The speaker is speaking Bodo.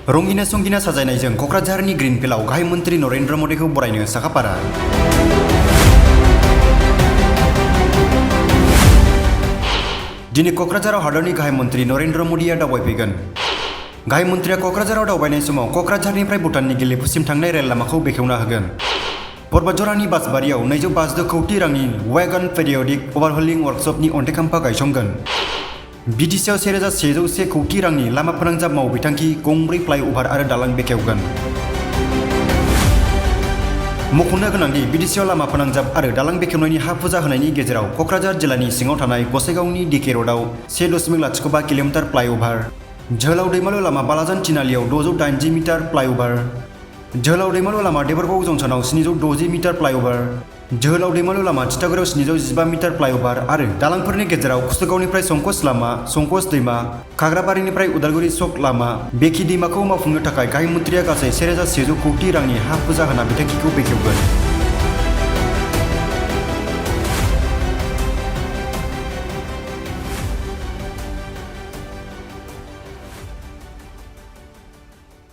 रंगिना संगिना साजायनायजों कक्राझारनि ग्रीनफील्डआव गाहाय मन्त्री नरेन्द्र मदिखौ बरायनो साखाफारा। दिनै कक्राझाराव हादरनि गाहाय मन्त्री नरेन्द्र मदिया दावबायफैगोन। गाहाय मन्त्रिया कक्राझाराव दावबायनाय समाव कक्राझारनिफ्राय भुटाननि गेलेफुसिम थांनाय रेल लामाखौ बेखेवना होगोन। परहटझरनि बासबारियाव 252 कौटि रांनि वैगन पेरियडिक ओभारहलिं वर्कशपनि अन्थाइखाम्फा गायसनगोन। बिटिसिआव 1101 कौटि रांनि लामा फोनांजाब मावबिथांखि गंब्रै फ्लाइओभार आरो दालां बेखेवगोन। मख'नो गोनांदि बिटिसिआव लामा फोनांजाब आरो दालां बेखेवनायनि हा फुजा होनायनि गेजेराव कक्राझार जिल्लानि सिङाव थानाय गसाइगावनि डिके र'डआव 1.05 किल'मिटार फ्लाइओभार, जोहोलाव दैमालु लामा बालाजान तिनालियाव 680 मिटार फ्लाइओभार, जोहोलाव दैमालु लामा देबरगाव जंसनआव 760 मिटार फ्लाइओभार, जोहोलाव दैमालु लामा तितागुरियाव 715 मिटार फ्लाइओभार आरो दालांफोरनि गेजेराव कुसुगावनिफ्राय संकस लामा, संकस दैमा, खाग्राबारिनिफ्राय उदालगुरि चक लामा, बेखि दैमाखौ मावफुंनो थाखाय गाहाय मन्थ्रिया गासै 1100 कौटि रांनि हा फुजा होना बिथांखिखौ बेखेवगोन।